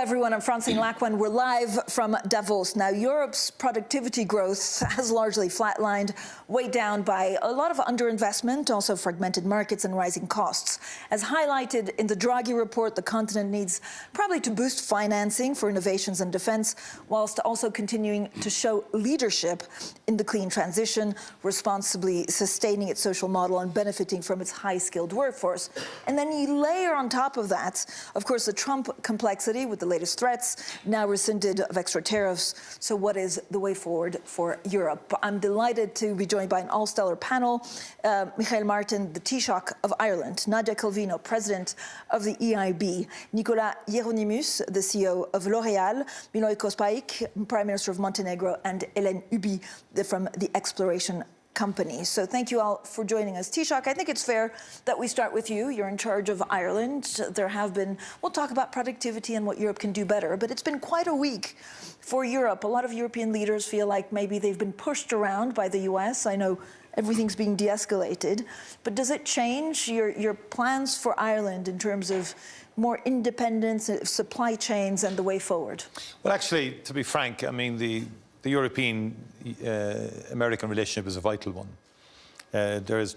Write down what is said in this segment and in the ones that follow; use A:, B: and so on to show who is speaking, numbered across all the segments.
A: everyone, I'm Francine, Lacqua, and we're live from Davos. Now, Europe's productivity growth has largely flatlined, weighed down by a lot of underinvestment, also fragmented markets and rising costs. As highlighted in the Draghi report, the continent needs probably to boost financing for innovations and defense, whilst also continuing to show leadership in the clean transition, responsibly sustaining its social model and benefiting from its high-skilled workforce. And then you layer on top of that, of course, the Trump complexity with the latest threats, now rescinded of extra tariffs. So what is the way forward for Europe? I'm delighted to be joined by an all-stellar panel. Micheál Martin, the Taoiseach of Ireland, Nadia Calviño, President of the EIB, Nicolas Hieronimus, the CEO of L'Oréal, Milojko, Spajić, Prime Minister of Montenegro, and Hélène, Huby, from the exploration company. So thank you all for joining us. Taoiseach, I think it's fair that we start with you. You're in charge of Ireland. There have been, we'll talk about productivity and what Europe can do better, but it's been quite a week for Europe. A lot of European leaders feel like maybe they've been pushed around by the US. I know everything's being de-escalated, but does it change your plans for Ireland in terms of more independence, supply chains, and the way forward?
B: Well, actually, to be frank, I mean, the European-American relationship is a vital one. There is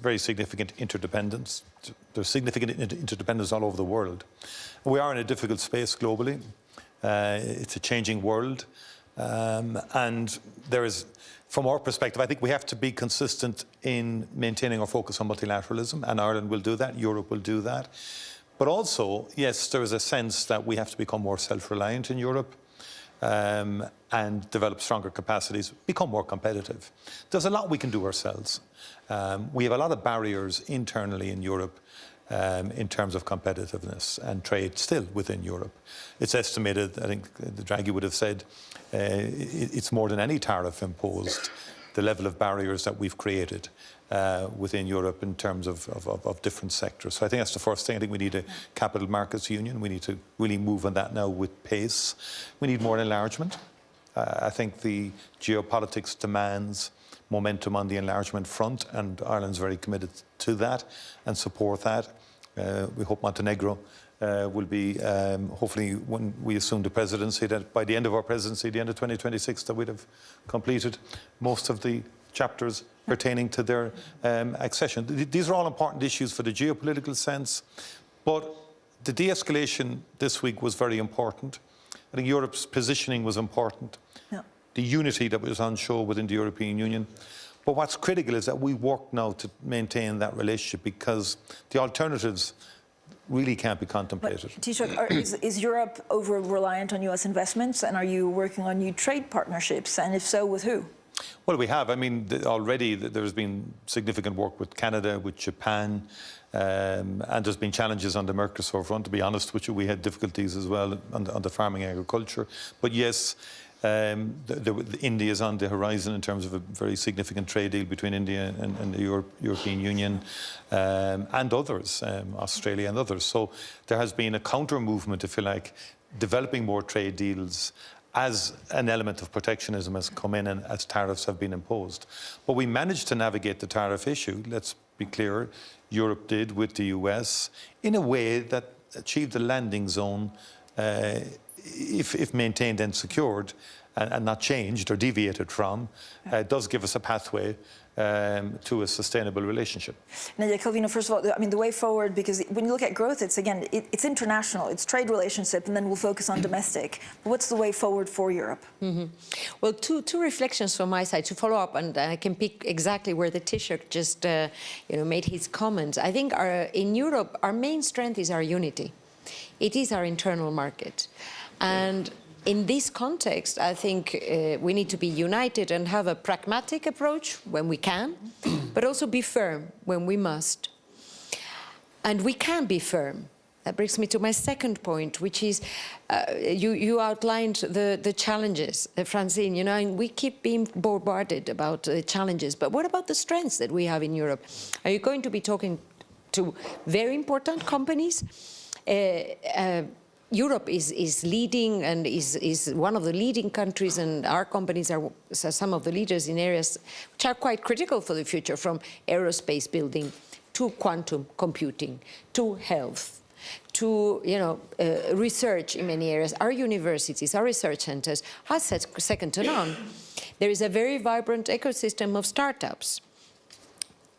B: very significant interdependence. There's significant interdependence all over the world. We are in a difficult space globally. It's a changing world. And there is, from our perspective, I think we have to be consistent in maintaining our focus on multilateralism, and Ireland will do that, Europe will do that. But also, yes, there is a sense that we have to become more self-reliant in Europe. And develop stronger capacities, become more competitive. There's a lot we can do ourselves. We have a lot of barriers internally in Europe in terms of competitiveness and trade still within Europe. It's estimated, I think the Draghi would have said, it's more than any tariff imposed, the level of barriers that we've created within Europe in terms of different sectors. So I think that's the first thing. I think we need a capital markets union. We need to really move on that now with pace. We need more enlargement. I think the geopolitics demands momentum on the enlargement front, and Ireland's very committed to that and support that. We hope Montenegro will be, hopefully, when we assume the presidency, that by the end of our presidency, the end of 2026, that we'd have completed most of the chapters pertaining to their accession. These are all important issues for the geopolitical sense, but the de-escalation this week was very important. I think Europe's positioning was important. Yeah. The unity that was on show within the European Union. But what's critical is that we work now to maintain that relationship, because the alternatives really can't be contemplated.
A: Taoiseach, is Europe over-reliant on US investments, and are you working on new trade partnerships, and if so, with who?
B: Well, we have. I mean, already there's been significant work with Canada, with Japan, and there's been challenges on the Mercosur front. To be honest with you, we had difficulties as well on the farming agriculture. But yes, India is on the horizon in terms of a very significant trade deal between India and the European Union, and others, Australia and others. So there has been a counter-movement, if you like, developing more trade deals as an element of protectionism has come in and as tariffs have been imposed. But we managed to navigate the tariff issue, let's be clear, Europe did with the US, in a way that achieved a landing zone, if maintained and secured, and not changed or deviated from, does give us a pathway to a sustainable relationship.
A: Nadia Calviño, first of all, I mean, the way forward, because when you look at growth, it's, again, it's international, it's trade relationship, and then we'll focus on domestic. But what's the way forward for Europe? Mm-hmm.
C: Well, two reflections from my side to follow up, and I can pick exactly where the Taoiseach just made his comments. I think in Europe, our main strength is our unity. It is our internal market. And in this context, I think we need to be united and have a pragmatic approach when we can, but also be firm when we must. And we can be firm. That brings me to my second point, which is you outlined the challenges, Francine, and we keep being bombarded about the challenges, but what about the strengths that we have in Europe? Are you going to be talking to very important companies? Europe is leading and is one of the leading countries, and our companies are some of the leaders in areas which are quite critical for the future, from aerospace building to quantum computing to health to research in many areas. Our universities, our research centers are second to none. There is a very vibrant ecosystem of startups.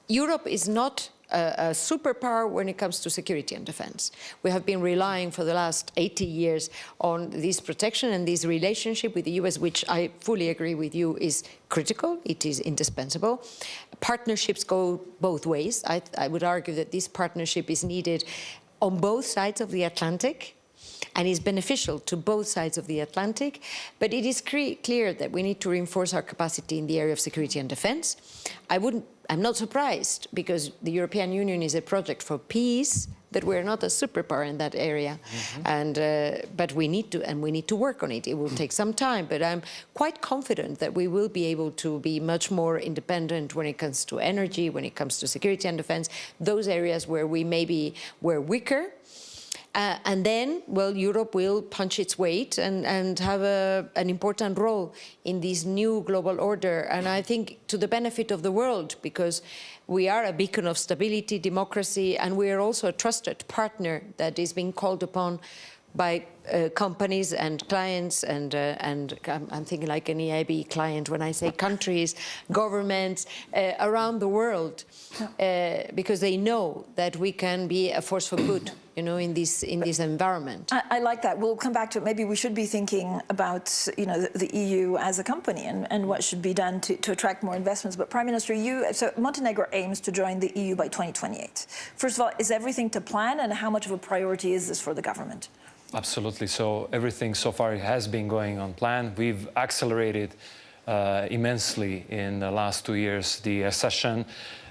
C: Europe is not a superpower when it comes to security and defense. We have been relying for the last 80 years on this protection and this relationship with the US, which I fully agree with you is critical, it is indispensable. Partnerships go both ways. I would argue that this partnership is needed on both sides of the Atlantic and is beneficial to both sides of the Atlantic, but it is clear that we need to reinforce our capacity in the area of security and defense. I'm not surprised, because the European Union is a project for peace, that we're not a superpower in that area. But we need to work on it. It will take some time, but I'm quite confident that we will be able to be much more independent when it comes to energy, when it comes to security and defense, those areas where we maybe were weaker. And then, well, Europe will punch its weight and have an important role in this new global order. And I think to the benefit of the world, because we are a beacon of stability, democracy, and we are also a trusted partner that is being called upon by companies and clients, and I'm thinking like an EIB client when I say countries, governments around the world, because they know that we can be a force for good, in this environment.
A: I like that. We'll come back to it. Maybe we should be thinking about, the EU as a company and what should be done to attract more investments. But Prime Minister, so Montenegro aims to join the EU by 2028. First of all, is everything to plan, and how much of a priority is this for the government?
D: Absolutely. So everything so far has been going on plan. We've accelerated immensely in the last 2 years the accession,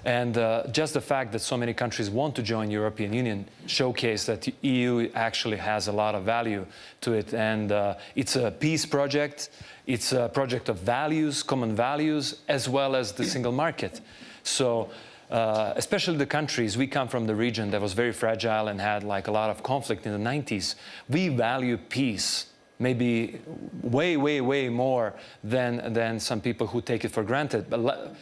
D: and just the fact that so many countries want to join the European Union showcase that the EU actually has a lot of value to it, and it's a peace project, it's a project of values, common values, as well as the single market. So especially the countries, we come from the region that was very fragile and had like a lot of conflict in the 90s. We value peace maybe way, way, way more than some people who take it for granted. But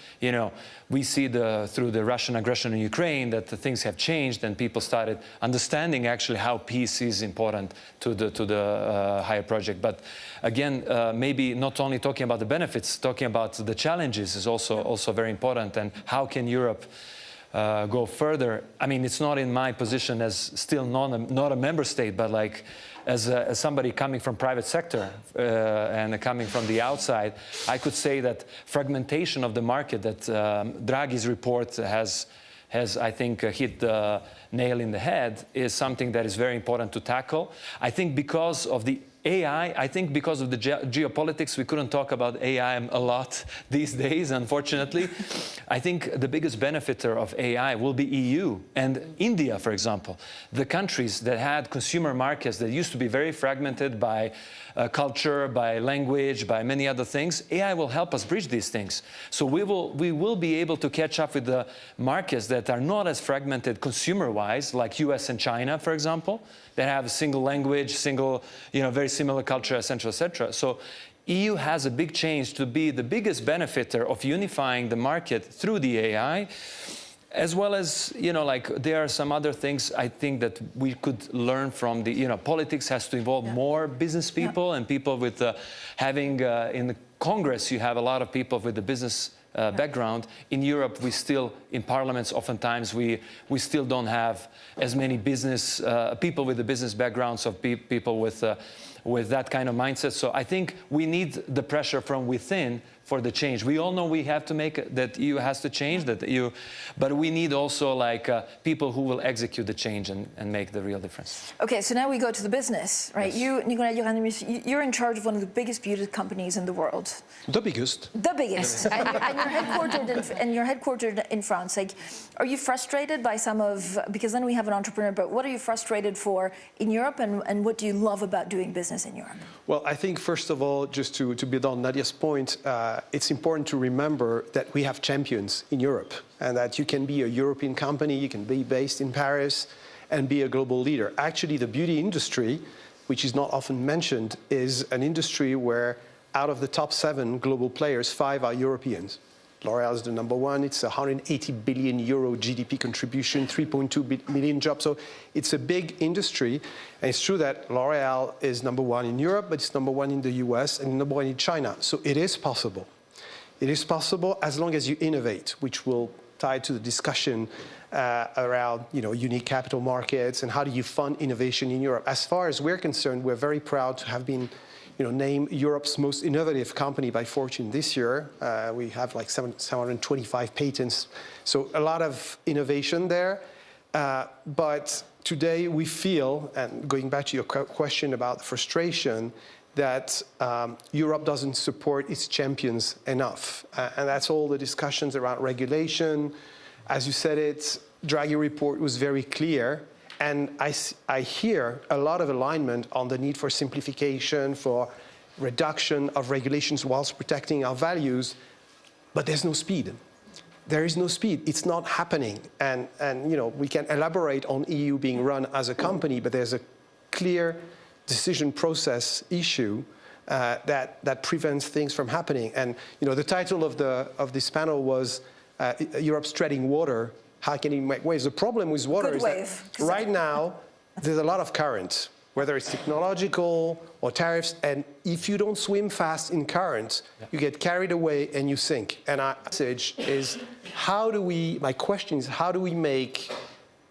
D: we see through the Russian aggression in Ukraine that the things have changed, and people started understanding actually how peace is important to the higher project. But again, maybe not only talking about the benefits, talking about the challenges is also very important. And how can Europe go further? I mean, it's not in my position as still not a member state, but like as somebody coming from private sector and coming from the outside, I could say that fragmentation of the market that Draghi's report has I think hit the nail in the head is something that is very important to tackle. I think because of the AI, I think because of the geopolitics, we couldn't talk about AI a lot these days, unfortunately. I think the biggest benefiter of AI will be EU and India, for example. The countries that had consumer markets that used to be very fragmented by culture, by language, by many other things, AI will help us bridge these things. So we will be able to catch up with the markets that are not as fragmented consumer-wise, like US and China, for example, that have a single language, very similar culture, et cetera. So EU has a big change to be the biggest benefiter of unifying the market through the AI, as well as, there are some other things I think that we could learn from the, politics has to involve more business people and people with having, in the Congress, you have a lot of people with the business background. In Europe, we still, in parliaments, oftentimes we still don't have as many business people with the business backgrounds of people with that kind of mindset. So I think we need the pressure from within for the change. We all know we have to make that EU has to change, but we need also people who will execute the change and make the real difference.
A: Okay, so now we go to the business, right?
D: Yes.
A: You, Nicolas, Hieronimus, you're in charge of one of the biggest beauty companies in the world.
E: The biggest.
A: The biggest. and you're headquartered in France. Are you frustrated by because then we have an entrepreneur, but what are you frustrated for in Europe, and what do you love about doing business in Europe?
E: Well, I think, first of all, just to build on Nadia's point, it's important to remember that we have champions in Europe, and that you can be a European company, you can be based in Paris and be a global leader. Actually, the beauty industry, which is not often mentioned, is an industry where out of the top 7 global players, 5 are Europeans. L'Oréal is the number one. It's a 180 billion euro GDP contribution, 3.2 million jobs. So it's a big industry. And it's true that L'Oréal is number one in Europe, but it's number one in the US and number one in China. So it is possible. It is possible as long as you innovate, which will tie to the discussion around unique capital markets and how do you fund innovation in Europe. As far as we're concerned, we're very proud to have been named Europe's most innovative company by Fortune this year. We have like 725 patents, so a lot of innovation there. But today we feel, and going back to your question about frustration, that Europe doesn't support its champions enough. And that's all the discussions around regulation. As you said it, Draghi report was very clear. And I hear a lot of alignment on the need for simplification, for reduction of regulations whilst protecting our values, but there's no speed. There is no speed. It's not happening. And we can elaborate on EU being run as a company, but there's a clear decision process issue that prevents things from happening. And the title of this panel was Europe's treading water. How can it make waves? The problem with water is that right now there's a lot of current, whether it's technological or tariffs, and if you don't swim fast in current, you get carried away and you sink. And our message is, my question is, how do we make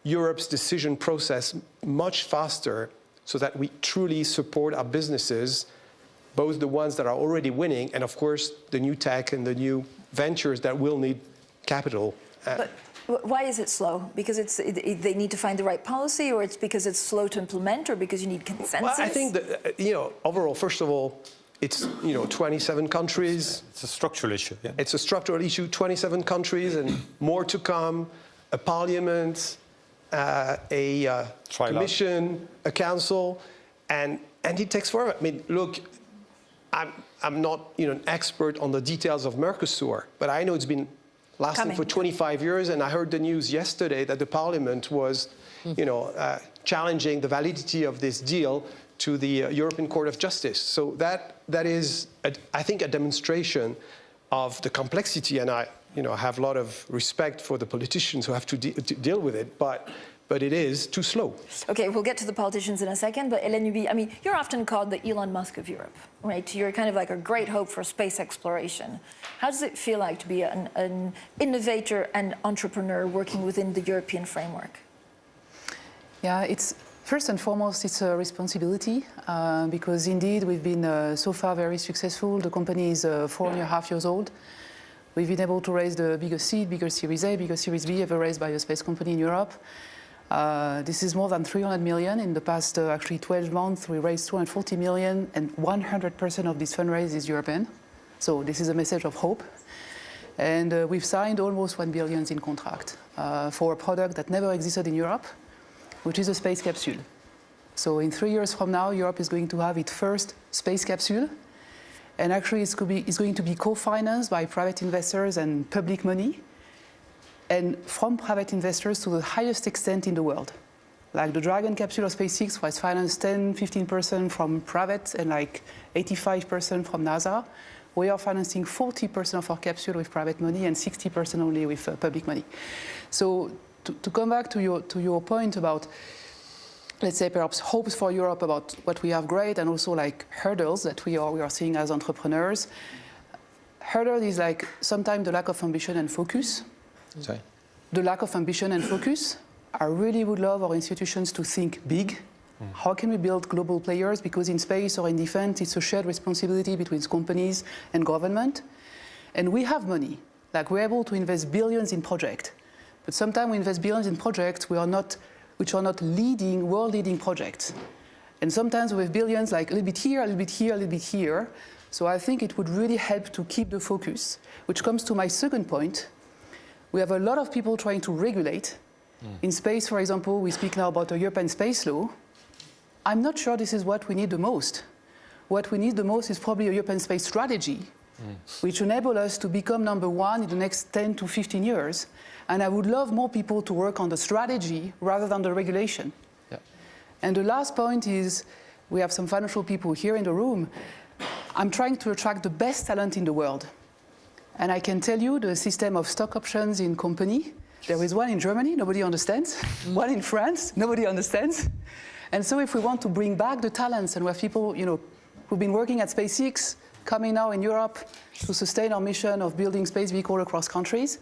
E: Europe's decision process much faster so that we truly support our businesses, both the ones that are already winning and, of course, the new tech and the new ventures that will need capital.
A: But why is it slow? Because they need to find the right policy, or it's because it's slow to implement, or because you need consensus?
E: Well, I think that, overall, first of all, it's, 27 countries.
B: It's a structural issue, yeah.
E: It's a structural issue, 27 countries and more to come, a parliament, a commission, a council, and it takes forever. I mean, look, I'm not an expert on the details of Mercosur, but I know it's been lasting for 25 years, and I heard the news yesterday that the parliament was, challenging the validity of this deal to the European Court of Justice. So that is, I think, a demonstration of the complexity, and I have a lot of respect for the politicians who have to deal with it, but it is too slow.
A: Okay, we'll get to the politicians in a second, but Hélène Huby, I mean, you're often called the Elon Musk of Europe, right? You're kind of like a great hope for space exploration. How does it feel like to be an innovator and entrepreneur working within the European framework?
F: Yeah, first and foremost, it's a responsibility because indeed we've been so far very successful. The company is 4.5 years old. We've been able to raise the biggest seed, biggest Series A, biggest Series B ever raised by a space company in Europe. This is more than 300 million. In the past, actually 12 months, we raised 240 million, and 100% of this fundraise is European. So this is a message of hope. And we've signed almost 1 billion in contract for a product that never existed in Europe, which is a space capsule. So in 3 years from now, Europe is going to have its first space capsule. And actually, it's going to be co-financed by private investors and public money, and from private investors to the highest extent in the world. Like the Dragon capsule of SpaceX was financed 10-15% from private and like 85% from NASA. We are financing 40% of our capsule with private money and 60% only with public money. So to come back to your point about, let's say, perhaps hopes for Europe about what we have great, and also like hurdles that we are seeing as entrepreneurs. Hurdle is like sometimes the lack of ambition and focus.
B: Sorry?
F: The lack of ambition and focus. I really would love our institutions to think big. How can we build global players? Because in space or in defense, it's a shared responsibility between companies and government. And we have money. Like, we're able to invest billions in projects. But sometimes we invest billions in projects which are not leading, world-leading projects. And sometimes we have billions, like a little bit here, a little bit here, a little bit here. So I think it would really help to keep the focus, which comes to my second point. We have a lot of people trying to regulate. In space, for example, we speak now about a European space law. I'm not sure this is what we need the most. What we need the most is probably a European space strategy, which enable us to become number one in the next 10 to 15 years. And I would love more people to work on the strategy rather than the regulation. Yeah. And the last point is, we have some financial people here in the room. I'm trying to attract the best talent in the world. And I can tell you the system of stock options in company, there is one in Germany, nobody understands. One in France, nobody understands. And so if we want to bring back the talents and we have people, who've been working at Spajić, coming now in Europe to sustain our mission of building space vehicles across countries,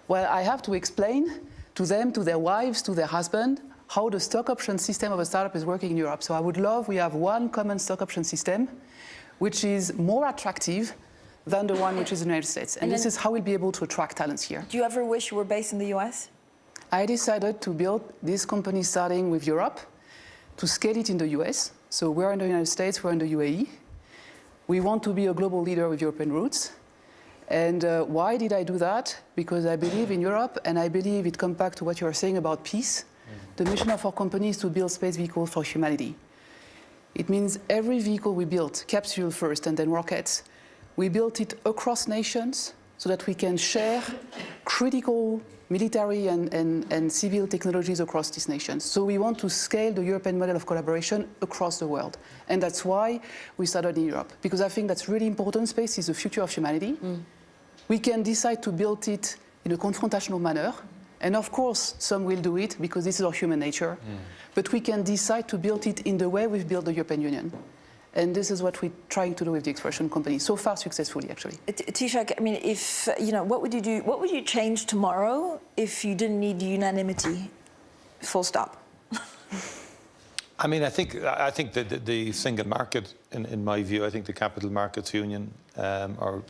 F: well, I have to explain to them, to their wives, to their husband, how the stock option system of a startup is working in Europe. So I would love, we have one common stock option system, which is more attractive than the one which is in the United States. And this is how we'll be able to attract talents here.
A: Do you ever wish you were based in the US?
F: I decided to build this company starting with Europe, to scale it in the US. So we're in the United States, we're in the UAE. We want to be a global leader with European roots. And why did I do that? Because I believe in Europe, and I believe it comes back to what you are saying about peace. The mission of our company is to build space vehicles for humanity. It means every vehicle we built, capsule first and then rockets, we built it across nations so that we can share critical military and civil technologies across these nations. So we want to scale the European model of collaboration across the world. And that's why we started in Europe, because I think that's really important. Space is the future of humanity. We can decide to build it in a confrontational manner. And of course, some will do it because this is our human nature. But we can decide to build it in the way we've built the European Union. And this is what we're trying to do with the Exploration Company, so far successfully, actually.
A: Taoiseach, I mean, if, what would you do, what would you change tomorrow if you didn't need unanimity, full stop?
B: I mean, I think that the single market, in my view, I think the Capital Markets Union are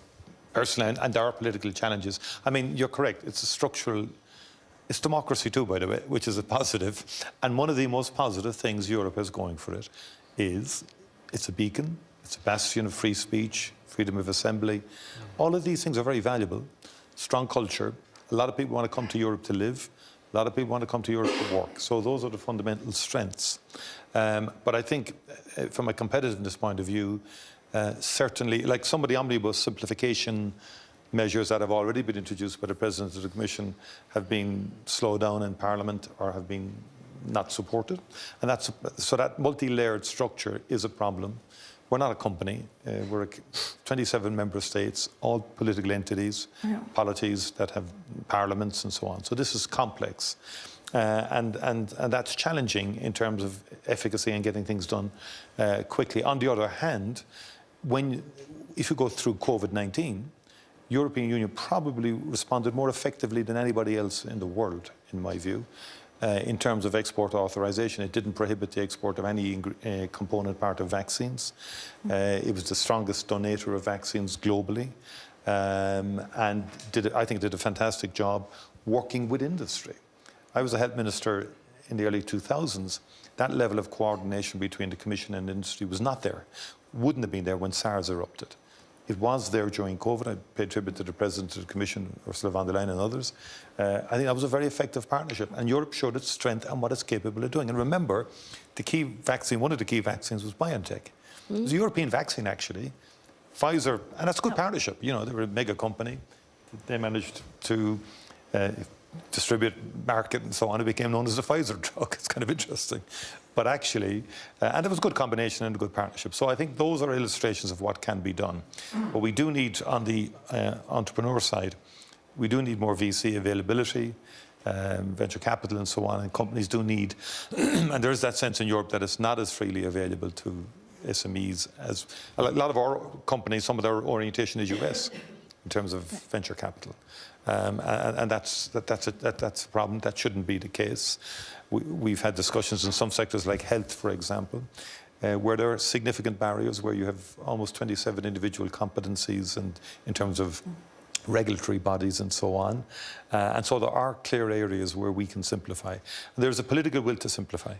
B: personal, and there are political challenges. I mean, you're correct, it's a structural, it's democracy too, by the way, which is a positive. And one of the most positive things Europe has going for it is it's a beacon, it's a bastion of free speech, freedom of assembly. All of these things are very valuable. Strong culture. A lot of people want to come to Europe to live. A lot of people want to come to Europe to work. So those are the fundamental strengths. But I think from a competitiveness point of view, certainly, like some of the omnibus simplification measures that have already been introduced by the President of the Commission have been slowed down in Parliament or have been not supported. And so that multi-layered structure is a problem. We're not a company. We're 27 member states, all political entities, polities that have parliaments and so on. So this is complex. And that's challenging in terms of efficacy and getting things done quickly. On the other hand, if you go through COVID-19, European Union probably responded more effectively than anybody else in the world, in my view. In terms of export authorization, it didn't prohibit the export of any component part of vaccines. It was the strongest donator of vaccines globally, and I think did a fantastic job working with industry. I was a health minister in the early 2000s. That level of coordination between the Commission and industry was not there, wouldn't have been there when SARS erupted. It was there during COVID. I pay tribute to the President of the Commission, Ursula von der Leyen, and others. I think that was a very effective partnership. And Europe showed its strength and what it's capable of doing. And remember, the key vaccine, one of the key vaccines was BioNTech. It was a European vaccine, actually. Pfizer, and that's a good partnership. You know, they were a mega company. They managed to distribute, market, and so on. It became known as the Pfizer drug. It's kind of interesting. But actually, and it was a good combination and a good partnership. So I think those are illustrations of what can be done. But we do need, on the entrepreneur side, we do need more VC availability, venture capital and so on, and companies do need, and there is that sense in Europe that it's not as freely available to SMEs as a lot of our companies, some of their orientation is US in terms of venture capital. And that's a problem. That shouldn't be the case. We've had discussions in some sectors like health, for example, where there are significant barriers, where you have almost 27 individual competencies and in terms of regulatory bodies and so on. And so there are clear areas where we can simplify. And there's a political will to simplify.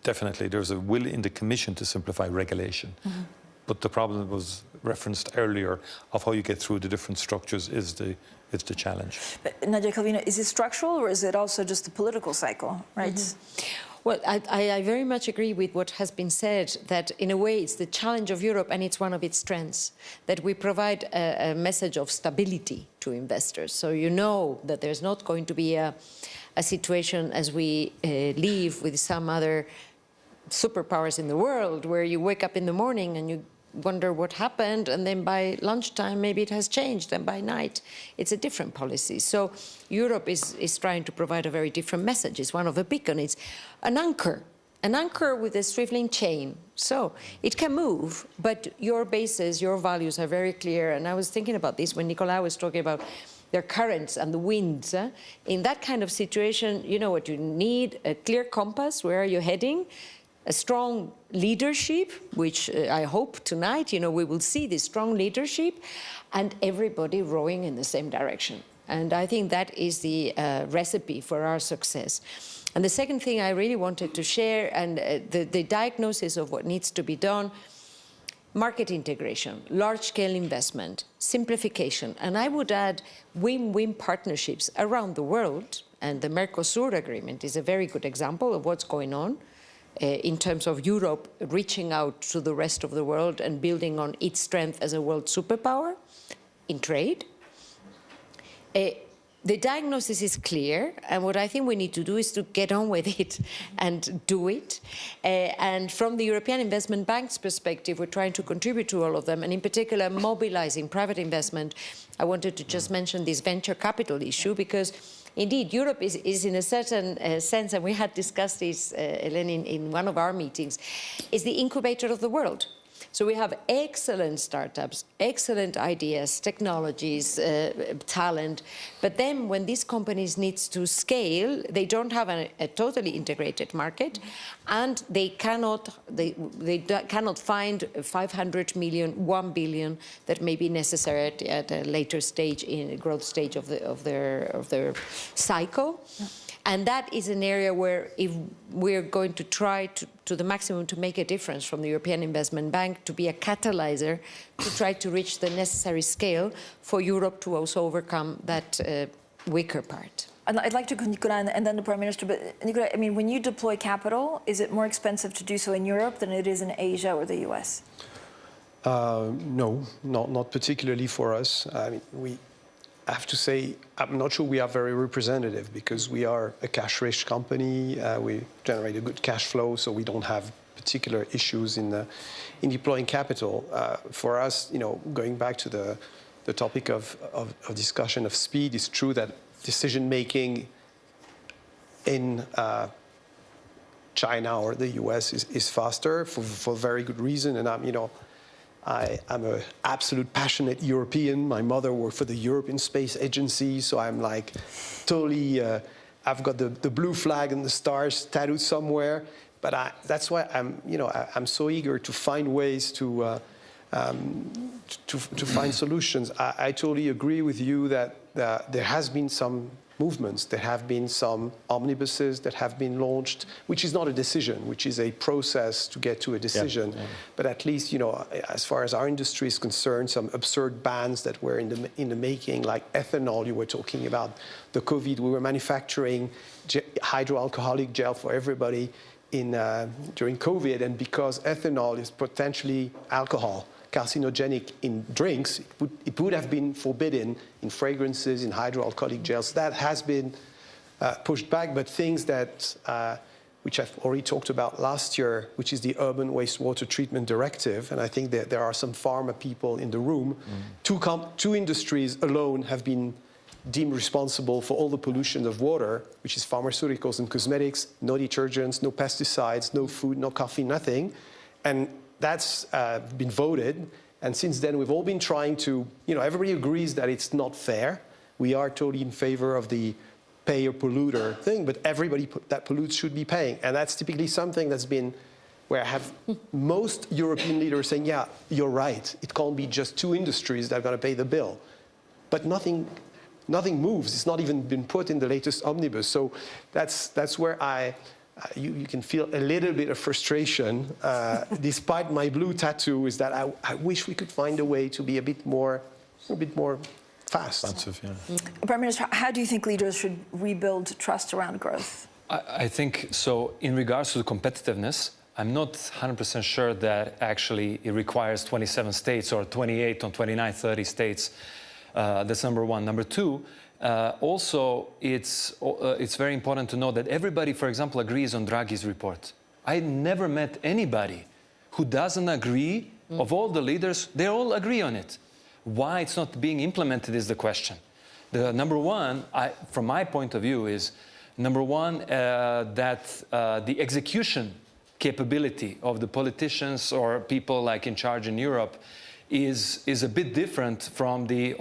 B: Definitely, there's a will in the Commission to simplify regulation. But the problem that was referenced earlier of how you get through the different structures is the challenge.
A: But Nadia, Calviño, is it structural or is it also just a political cycle, right?
C: Well, I very much agree with what has been said, that in a way it's the challenge of Europe and it's one of its strengths, that we provide a message of stability to investors. So you know that there's not going to be a situation as we live with some other superpowers in the world where you wake up in the morning and you wonder what happened, and then by lunchtime maybe it has changed, and by night it's a different policy. So Europe is trying to provide a very different message. It's one of the beacons. It's an anchor with a swiveling chain. So it can move, but your bases, your values are very clear. And I was thinking about this when Nicolas was talking about their currents and the winds. In that kind of situation, you know what you need: a clear compass, where are you heading? A strong leadership, which I hope tonight, we will see this strong leadership, and everybody rowing in the same direction. And I think that is the recipe for our success. And the second thing I really wanted to share, and the diagnosis of what needs to be done: market integration, large-scale investment, simplification, and I would add win-win partnerships around the world. And the Mercosur agreement is a very good example of what's going on in terms of Europe reaching out to the rest of the world and building on its strength as a world superpower in trade. The diagnosis is clear, and what I think we need to do is to get on with it and do it. And from the European Investment Bank's perspective, we're trying to contribute to all of them, and in particular mobilizing private investment. I wanted to just mention this venture capital issue, because indeed, Europe is in a certain sense, and we had discussed this, Hélène, in one of our meetings, is the incubator of the world. So we have excellent startups, excellent ideas, technologies, talent, but then when these companies need to scale, they don't have a totally integrated market, and they cannot find 500 million, 1 billion that may be necessary at a later stage in a growth stage of their cycle. And that is an area where, if we're going to try to the maximum to make a difference from the European Investment Bank, to be a catalyzer, to try to reach the necessary scale for Europe to also overcome that weaker part.
A: I'd like to go Nicolas and then the Prime Minister, but Nicolas, I mean, when you deploy capital, is it more expensive to do so in Europe than it is in Asia or the US?
E: No, not particularly for us. I mean, I have to say, I'm not sure we are very representative, because we are a cash-rich company. We generate a good cash flow, so we don't have particular issues in deploying capital. For us, going back to the topic of discussion of speed, it's true that decision-making in China or the US is faster for very good reason. And I'm an absolute passionate European. My mother worked for the European Space Agency, so I'm like totally, I've got the blue flag and the stars tattooed somewhere. But that's why I'm so eager to find ways to find solutions. I totally agree with you that there has been some movements. There have been some omnibuses that have been launched, which is not a decision, which is a process to get to a decision. Yeah. But at least, as far as our industry is concerned, some absurd bans that were in the making, like ethanol. You were talking about the COVID. We were manufacturing hydroalcoholic gel for everybody during COVID, and because ethanol is potentially alcohol, carcinogenic in drinks, it would have been forbidden in fragrances, in hydroalcoholic gels. That has been pushed back, but things that, which I've already talked about last year, which is the Urban Wastewater Treatment Directive, and I think that there are some pharma people in the room. Two industries alone have been deemed responsible for all the pollution of water, which is pharmaceuticals and cosmetics, no detergents, no pesticides, no food, no coffee, nothing. And that's been voted, and since then we've all been trying to, everybody agrees that it's not fair. We are totally in favor of the payer-polluter thing, but everybody that pollutes should be paying. And that's typically something that's been, where I have most European leaders saying, yeah, you're right, it can't be just two industries that are going to pay the bill. But nothing moves. It's not even been put in the latest omnibus. So that's where you can feel a little bit of frustration, despite my blue tattoo, is that I wish we could find a way to be a bit more fast.
B: Expensive, yeah.
A: Prime Minister, how do you think leaders should rebuild trust around growth?
D: I think so. In regards to the competitiveness, I'm not 100% sure that actually it requires 27 states or 28 or 29, 30 states. That's number one. Number two, also, it's very important to know that everybody, for example, agrees on Draghi's report. I never met anybody who doesn't agree of all the leaders, they all agree on it. Why it's not being implemented is the question. The number one, from my point of view, is number one, that the execution capability of the politicians or people like in charge in Europe is a bit different from the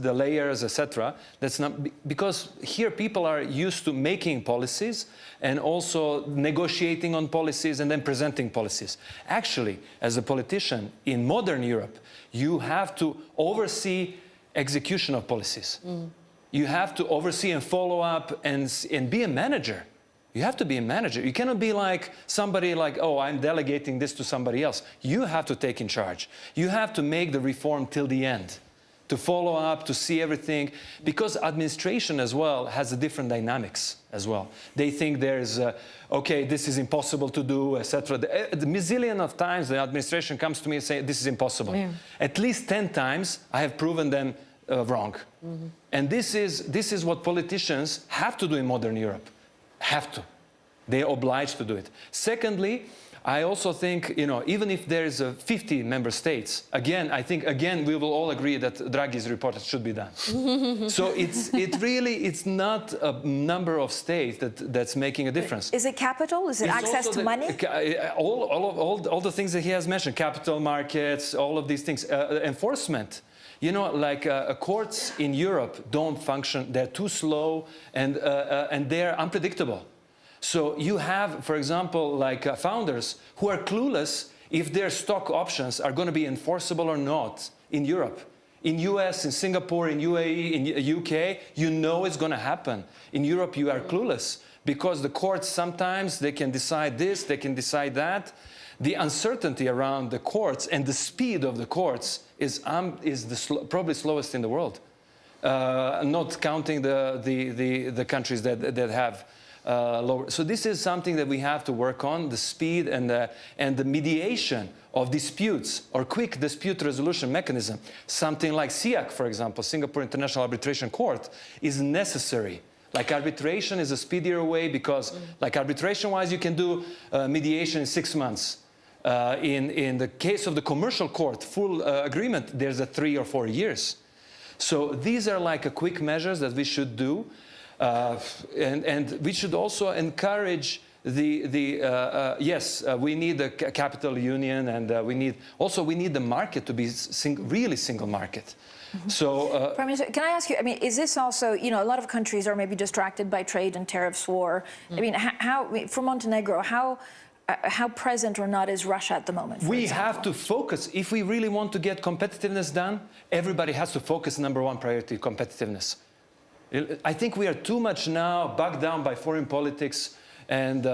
D: layers, etc. That's not because here people are used to making policies and also negotiating on policies and then presenting policies. Actually, as a politician in modern Europe, you have to oversee execution of policies. You have to oversee and follow up and be a manager. You have to be a manager. You cannot be like somebody like, oh, I'm delegating this to somebody else. You have to take in charge. You have to make the reform till the end, to follow up, to see everything, because administration as well has a different dynamics as well. They think there's, okay, this is impossible to do, etc. The million of times the administration comes to me and says, this is impossible. Yeah. At least 10 times I have proven them wrong. And this is what politicians have to do in modern Europe. Have to. They're obliged to do it. Secondly, I also think, even if there is 50 member states, I think we will all agree that Draghi's report should be done. So it's not a number of states that's making a difference.
A: Is it capital? Is it access to money?
D: All the things that he has mentioned, capital markets, all of these things, enforcement. Courts in Europe don't function. They're too slow and they're unpredictable. So you have, for example, founders who are clueless if their stock options are going to be enforceable or not in Europe. In US, in Singapore, in UAE, in UK, it's going to happen. In Europe, you are clueless because the courts sometimes they can decide this, they can decide that. The uncertainty around the courts and the speed of the courts is probably slowest in the world, not counting the countries that have lower. So this is something that we have to work on: the speed and the mediation of disputes or quick dispute resolution mechanism. Something like SIAC, for example, Singapore International Arbitration Court, is necessary. Like arbitration is a speedier way because, like arbitration-wise, you can do mediation in 6 months. In the case of the commercial court, full agreement, there's 3 or 4 years. So these are like quick measures that we should do. And we should also encourage yes, we need a capital union, and we need the market to be really single market. So,
A: Prime Minister, can I ask you? I mean, is this also? A lot of countries are maybe distracted by trade and tariffs war. I mean, for Montenegro, how present or not is Russia at the moment?
D: We have to focus. If we really want to get competitiveness done, everybody has to focus. Number one priority: competitiveness. I think we are too much now bogged down by foreign politics. And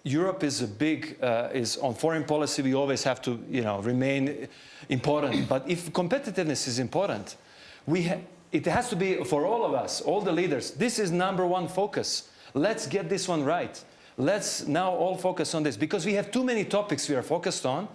D: Europe is is on foreign policy. We always have to, remain important. But if competitiveness is important, it has to be for all of us, all the leaders. This is number one focus. Let's get this one right. Let's now all focus on this because we have too many topics we are focused on,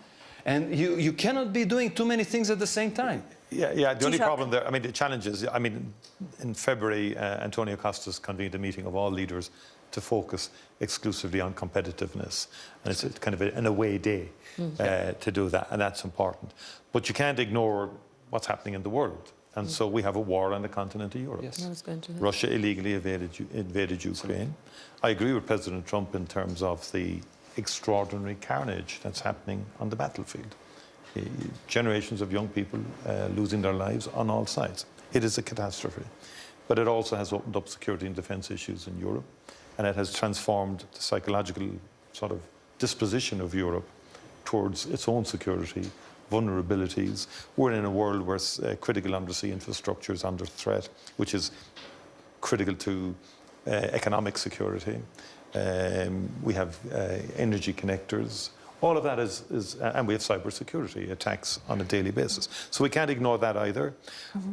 D: and you cannot be doing too many things at the same time.
B: Yeah. The only problem there, the challenge is, in February, Antonio Costa's convened a meeting of all leaders to focus exclusively on competitiveness. And it's kind of an away day to do that, and that's important. But you can't ignore what's happening in the world. And so we have a war on the continent of Europe.
D: Yes.
B: Russia illegally invaded Ukraine. I agree with President Trump in terms of the extraordinary carnage that's happening on the battlefield. Generations of young people losing their lives on all sides. It is a catastrophe. But it also has opened up security and defence issues in Europe, and it has transformed the psychological sort of disposition of Europe towards its own security, vulnerabilities. We're in a world where critical undersea infrastructure is under threat, which is critical to economic security. We have energy connectors. All of that and we have cybersecurity attacks on a daily basis. So we can't ignore that either.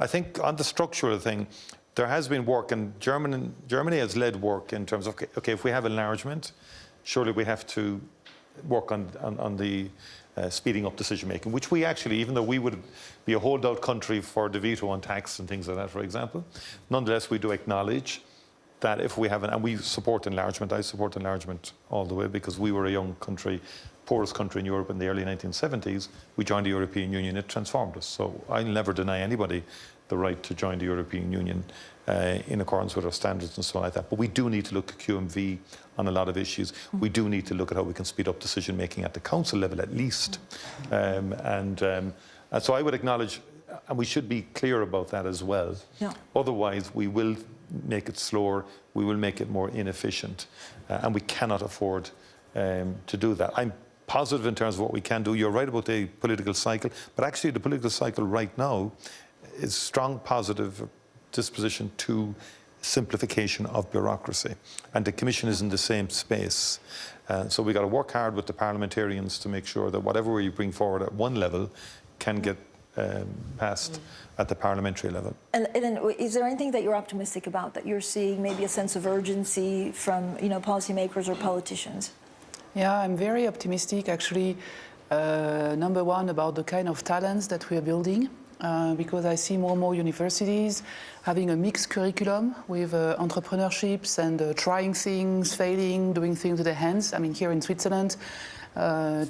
B: I think on the structural thing, there has been work, and Germany has led work in terms of, okay, if we have enlargement, surely we have to work on the speeding up decision making, which we actually, even though we would be a holdout country for the veto on tax and things like that, for example, nonetheless we do acknowledge that if we have and we support enlargement, I support enlargement all the way, because we were a young country, poorest country in Europe in the early 1970s. We joined the European Union, it transformed us. So I'll never deny anybody the right to join the European Union in accordance with our standards and so on like that. But we do need to look at QMV on a lot of issues. We do need to look at how we can speed up decision making at the council level at least. So I would acknowledge, and we should be clear about that as well.
A: Yeah.
B: Otherwise, we will make it slower, we will make it more inefficient, and we cannot afford to do that. I'm positive in terms of what we can do. You're right about the political cycle, but actually the political cycle right now is strong positive disposition to simplification of bureaucracy, and the Commission is in the same space. So we've got to work hard with the parliamentarians to make sure that whatever we bring forward at one level can get passed at the parliamentary level.
A: And then, is there anything that you're optimistic about, that you're seeing maybe a sense of urgency from policymakers or politicians?
F: Yeah, I'm very optimistic actually. Number one, about the kind of talents that we are building, because I see more and more universities having a mixed curriculum with entrepreneurships and trying things, failing, doing things with their hands. I mean, here in Switzerland,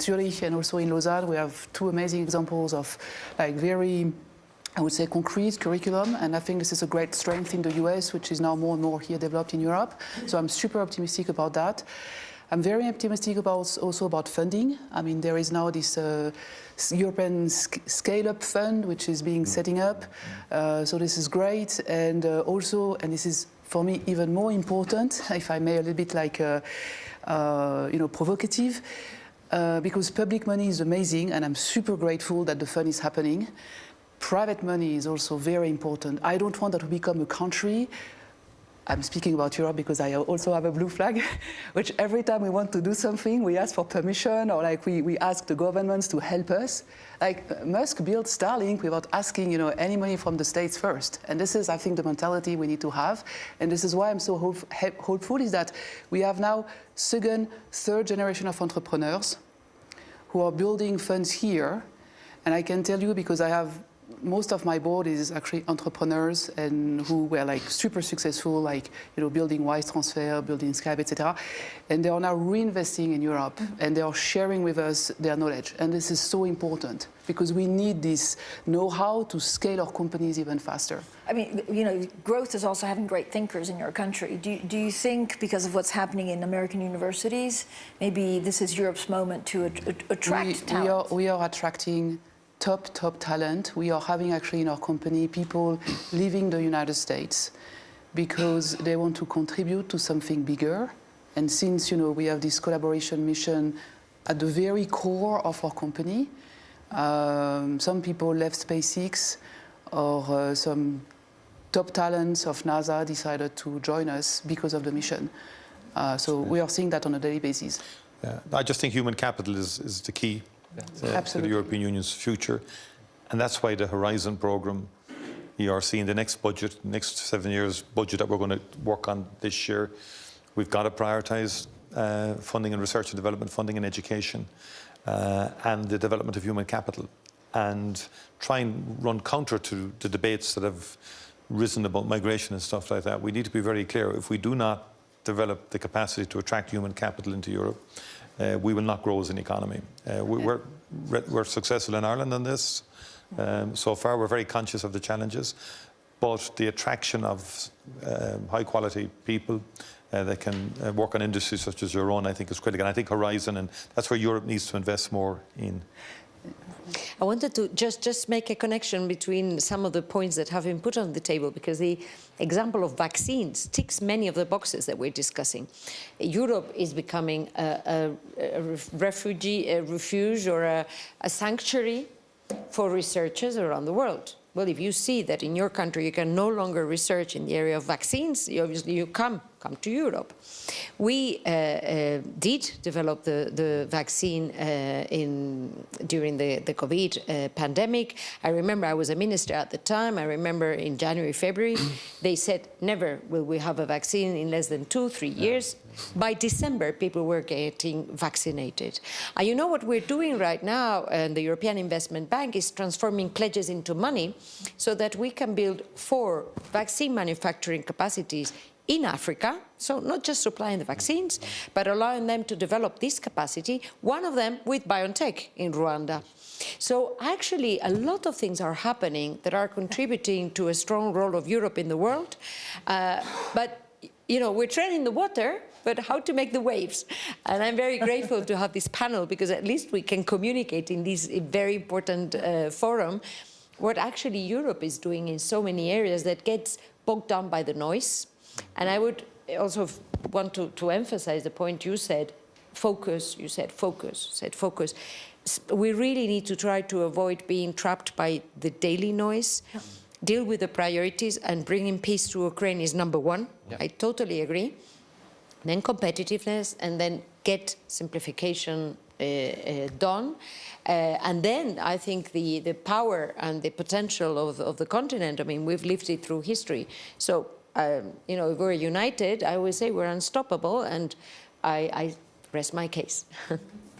F: Zurich and also in Lausanne, we have two amazing examples of like very, I would say, concrete curriculum, and I think this is a great strength in the US, which is now more and more here developed in Europe. So I'm super optimistic about that. I'm very optimistic also about funding. I mean, there is now this European scale-up fund, which is being setting up. So this is great, and also, and this is for me even more important, if I may, a little bit like provocative. Because public money is amazing, and I'm super grateful that the fund is happening. Private money is also very important. I don't want that to become a country. I'm speaking about Europe because I also have a blue flag, which every time we want to do something, we ask for permission, or like we ask the governments to help us. Like Musk built Starlink without asking, any money from the States first. And this is, I think, the mentality we need to have. And this is why I'm so hopeful, is that we have now second, third generation of entrepreneurs who are building funds here. And I can tell you, because I have most of my board is actually entrepreneurs and who were like super successful, like building Wise Transfer, building Skype, etc. And they are now reinvesting in Europe, and they are sharing with us their knowledge. And this is so important, because we need this know-how to scale our companies even faster.
A: I mean, growth is also having great thinkers in your country. Do you think, because of what's happening in American universities, maybe this is Europe's moment to attract talent?
F: We are attracting top talent. We are having actually in our company people leaving the United States because they want to contribute to something bigger. And since we have this collaboration mission at the very core of our company, some people left SpaceX, or some top talents of NASA decided to join us because of the mission. So we are seeing that on a daily basis.
B: Yeah. I just think human capital is the key to the European Union's future. And that's why the Horizon programme, ERC, in the next budget, next 7 years budget that we're going to work on this year, we've got to prioritise funding and research and development, funding and education, and the development of human capital, and try and run counter to the debates that have risen about migration and stuff like that. We need to be very clear. If we do not develop the capacity to attract human capital into Europe, we will not grow as an economy. We're successful in Ireland on this. So far, we're very conscious of the challenges, but the attraction of high-quality people that can work on industries such as your own, I think, is critical. And I think Horizon, and that's where Europe needs to invest more in.
C: I wanted to just make a connection between some of the points that have been put on the table, because the example of vaccines ticks many of the boxes that we're discussing. Europe is becoming a refuge or a sanctuary for researchers around the world. Well, if you see that in your country you can no longer research in the area of vaccines, you come to Europe. We did develop the vaccine during the COVID pandemic. I remember I was a minister at the time. I remember in January, February, they said, never will we have a vaccine in less than 2-3 years. By December, people were getting vaccinated. And you know what we're doing right now, and the European Investment Bank is transforming pledges into money so that we can build 4 vaccine manufacturing capacities in Africa, so not just supplying the vaccines, but allowing them to develop this capacity, one of them with BioNTech in Rwanda. So actually, a lot of things are happening that are contributing to a strong role of Europe in the world. But, you know, we're treading the water, but how to make the waves. And I'm very grateful to have this panel, because at least we can communicate in this very important forum what actually Europe is doing in so many areas that gets bogged down by the noise. And I would also want to emphasize the point you said, focus, you said focus. We really need to try to avoid being trapped by the daily noise. Yeah. Deal with the priorities, and bringing peace to Ukraine is number one. Yeah. I totally agree. Then competitiveness, and then get simplification done. And then I think the power and the potential of the continent, I mean, we've lived it through history. So, you know, if we're united, I always say we're unstoppable, and I rest my case.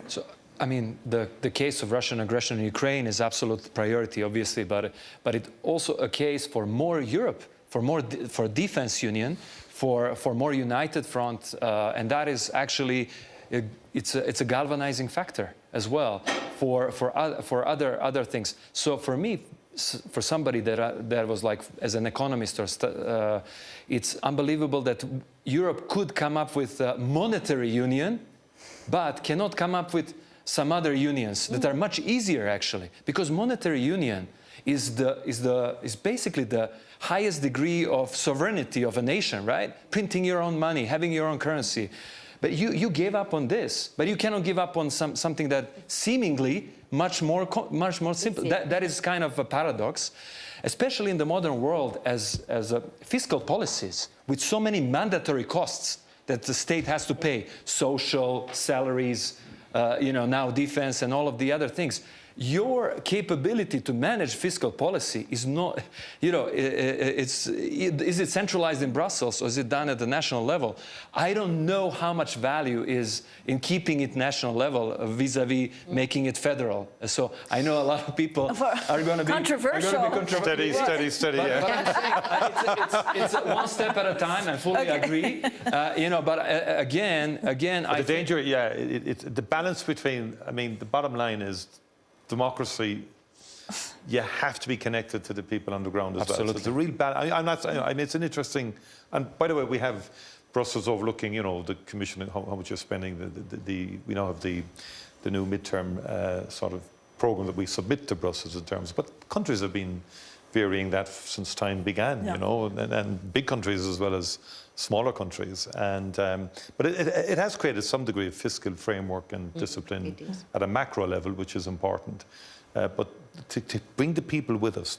D: So, I mean, the case of Russian aggression in Ukraine is absolute priority, obviously, but it's also a case for more Europe, for defense union, for more united front, and that is actually it's a galvanizing factor as well for other things. So for me, for somebody that was like, as an economist, it's unbelievable that Europe could come up with a monetary union, but cannot come up with some other unions that are much easier, actually, because monetary union is basically the highest degree of sovereignty of a nation, right? Printing your own money, having your own currency. But you gave up on this, but you cannot give up on something that seemingly much more simple. That is kind of a paradox, especially in the modern world, as fiscal policies with so many mandatory costs that the state has to pay, social, salaries, you know, now defense and all of the other things. Your capability to manage fiscal policy is not, you know, is it centralized in Brussels, or is it done at the national level? I don't know how much value is in keeping it national level vis-a-vis making it federal. So I know a lot of people are going to be controversial.
B: Steady,
D: but,
B: yeah.
D: But I'm saying it's one step at a time. I fully agree. You know, but again,
B: the danger, yeah, the balance between, I mean, the bottom line is, democracy, you have to be connected to the people on the ground as
D: Absolutely.
B: well. So it's a real balance. I'm not. I mean, it's an interesting. And by the way, we have Brussels overlooking, you know, the Commission, how much you're spending. We now have the new midterm sort of program that we submit to Brussels in terms. But countries have been varying that since time began. Yeah. You know, and big countries as well as smaller countries, and but it has created some degree of fiscal framework and discipline at a macro level, which is important. But to bring the people with us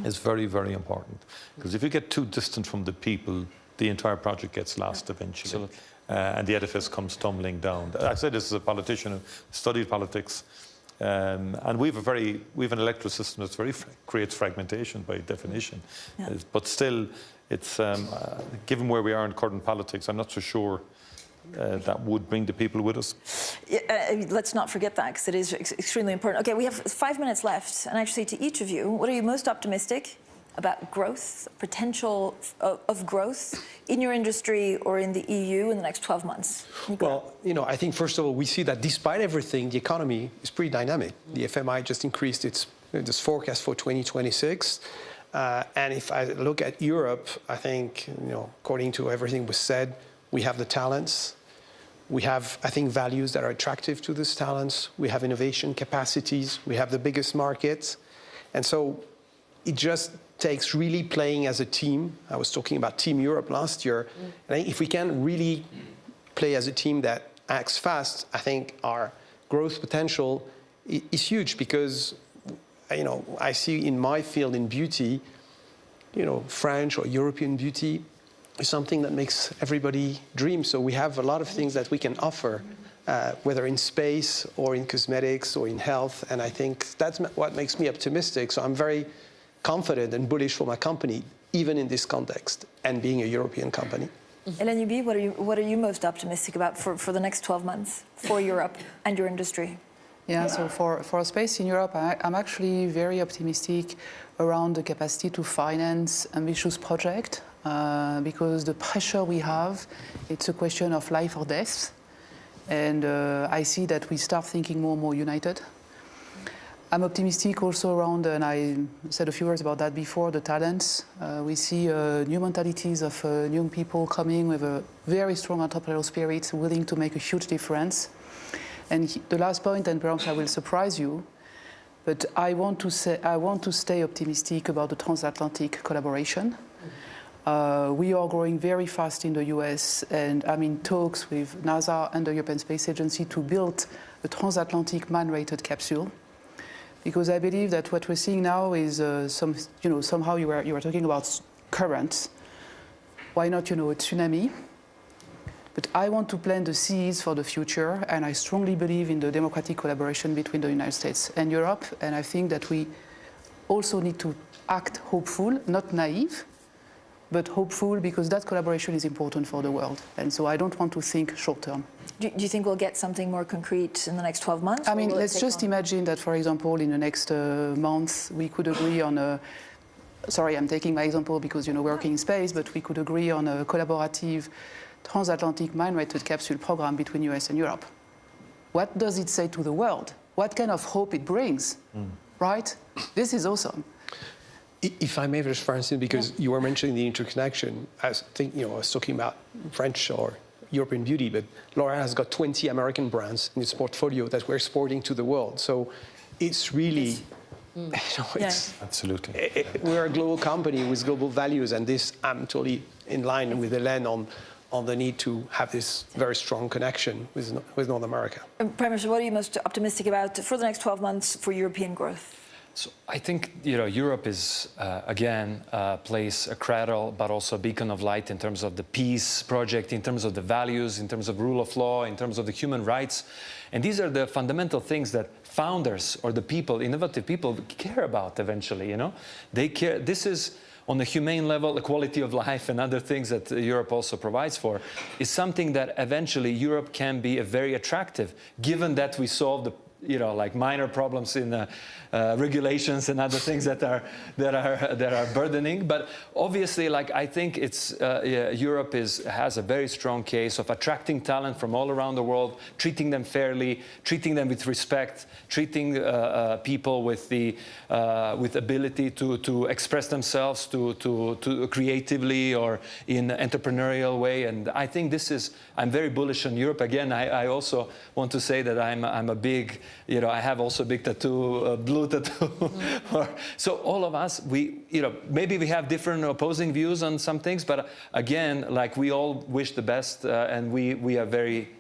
B: is very, very important, because if you get too distant from the people, the entire project gets lost eventually, and the edifice comes tumbling down. I say this as a politician who studied politics, and we've an electoral system that creates fragmentation by definition, but still. It's given where we are in current politics, I'm not so sure that would bring the people with us.
A: Let's not forget that, because it is extremely important. Okay, we have 5 minutes left, and actually, to each of you, what are you most optimistic about growth, potential of growth in your industry or in the EU in the next 12 months? Nicolas.
E: Well, you know, I think first of all, we see that despite everything, the economy is pretty dynamic. The FMI just increased its forecast for 2026. And if I look at Europe, I think, you know, according to everything was said, we have the talents. We have, I think, values that are attractive to these talents. We have innovation capacities. We have the biggest markets. And so it just takes really playing as a team. I was talking about Team Europe last year. And I think if we can really play as a team that acts fast, I think our growth potential is huge, because you know, I see in my field in beauty, you know, French or European beauty is something that makes everybody dream. So we have a lot of things that we can offer, whether in space or in cosmetics or in health. And I think that's what makes me optimistic. So I'm very confident and bullish for my company, even in this context, and being a European company.
A: Hélène, Huby, what are you most optimistic about for the next 12 months for Europe and your industry?
F: Yeah, so for space in Europe, I'm actually very optimistic around the capacity to finance ambitious projects. because the pressure we have, it's a question of life or death. And I see that we start thinking more and more united. I'm optimistic also around, and I said a few words about that before, the talents. We see new mentalities of young people coming with a very strong entrepreneurial spirit, willing to make a huge difference. And the last point, and perhaps I will surprise you, but I want to stay optimistic about the transatlantic collaboration. We are growing very fast in the US, and I'm in talks with NASA and the European Space Agency to build a transatlantic man-rated capsule. Because I believe that what we're seeing now is somehow you were talking about currents. Why not, a tsunami? But I want to plant the seeds for the future, and I strongly believe in the democratic collaboration between the United States and Europe. And I think that we also need to act hopeful, not naive, but hopeful, because that collaboration is important for the world. And so I don't want to think short term.
A: Do you think we'll get something more concrete in the next 12 months?
F: I mean, let's just imagine that, for example, in the next month, we could agree on a, sorry, I'm taking my example because, working in space, but we could agree on a collaborative transatlantic man-rated capsule program between US and Europe. What does it say to the world? What kind of hope it brings, right? This is awesome.
E: If I may, Francine, because you were mentioning the interconnection, I was talking about French or European beauty, but L'Oréal has got 20 American brands in its portfolio that we're exporting to the world. So it's really,
B: Absolutely.
E: We're a global company with global values, and this, I'm totally in line with Hélène on the need to have this very strong connection with North America.
A: Prime Minister, what are you most optimistic about for the next 12 months for European growth?
D: So I think Europe is again a place, a cradle, but also a beacon of light in terms of the peace project, in terms of the values, in terms of rule of law, in terms of the human rights, and these are the fundamental things that founders or the people, innovative people, care about eventually. They care. This is on the humane level, the quality of life and other things that Europe also provides for, is something that eventually Europe can be very attractive, given that we solve the like minor problems in regulations and other things that are burdening. But obviously, I think it's Europe has a very strong case of attracting talent from all around the world, treating them fairly, treating them with respect, treating people with ability to express themselves to creatively or in an entrepreneurial way. And I think I'm very bullish on Europe. Again, I also want to say that I'm a big, I have also a big tattoo, blue tattoo. So all of us, maybe we have different opposing views on some things, but again, we all wish the best, and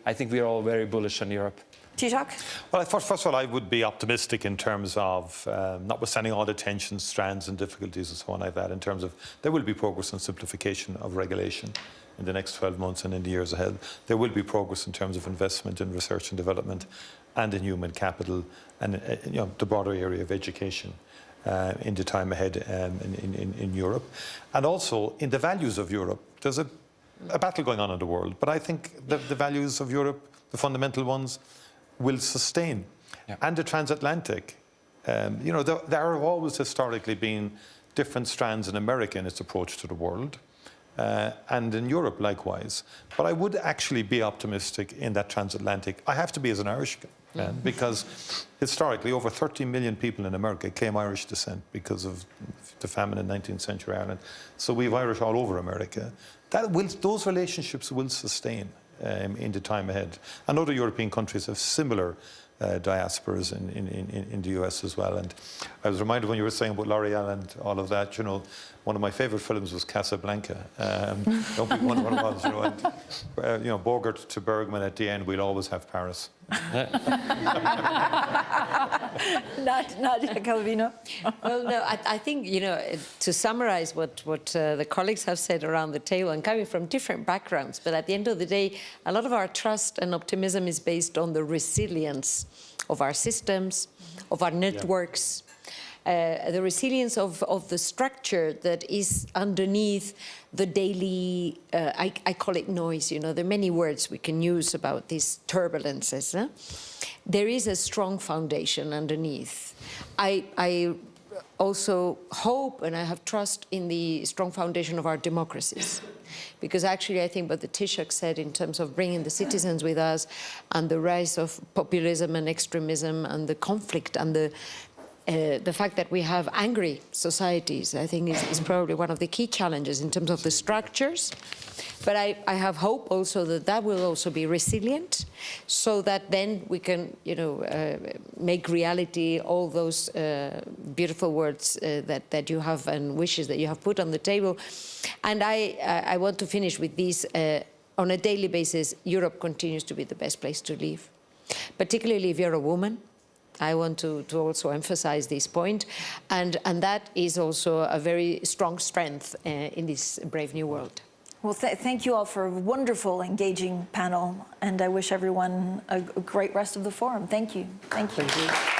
D: I think we are all very bullish on Europe.
A: Taoiseach?
B: Well, first of all, I would be optimistic in terms of, notwithstanding all the tensions, strands and difficulties and so on like that, in terms of there will be progress in simplification of regulation in the next 12 months and in the years ahead. There will be progress in terms of investment in research and development and in human capital and the broader area of education in the time ahead in Europe. And also in the values of Europe. There's a battle going on in the world, but I think the values of Europe, the fundamental ones, will sustain. Yeah. And the transatlantic, there have always historically been different strands in America in its approach to the world, and in Europe likewise. But I would actually be optimistic in that transatlantic. I have to be as an Irish because historically over 30 million people in America claim Irish descent because of the famine in 19th century Ireland. So we have Irish all over America. Those relationships will sustain in the time ahead. And other European countries have similar diasporas in the US as well. And I was reminded when you were saying about L'Oréal and all of that, one of my favourite films was Casablanca. Don't be wondering what it was, and Bogart to Bergman at the end, we'll always have Paris.
A: Nadia, Calviño?
C: Well, no, I think, to summarize what the colleagues have said around the table, and coming from different backgrounds, but at the end of the day, a lot of our trust and optimism is based on the resilience of our systems, of our networks, the resilience of the structure that is underneath the daily, I call it noise, there are many words we can use about these turbulences. There is a strong foundation underneath. I also hope and I have trust in the strong foundation of our democracies. Because actually I think what the Taoiseach said in terms of bringing the citizens with us and the rise of populism and extremism and the conflict and the fact that we have angry societies, I think is probably one of the key challenges in terms of the structures. But I have hope also that that will also be resilient, so that then we can, make reality all those beautiful words that you have and wishes that you have put on the table. And I want to finish with this. On a daily basis, Europe continues to be the best place to live, particularly if you're a woman. I want to also emphasize this point, and that is also a very strong strength in this brave new world.
A: Well, thank you all for a wonderful, engaging panel, and I wish everyone a great rest of the forum. Thank you. Thank you.
E: Thank you.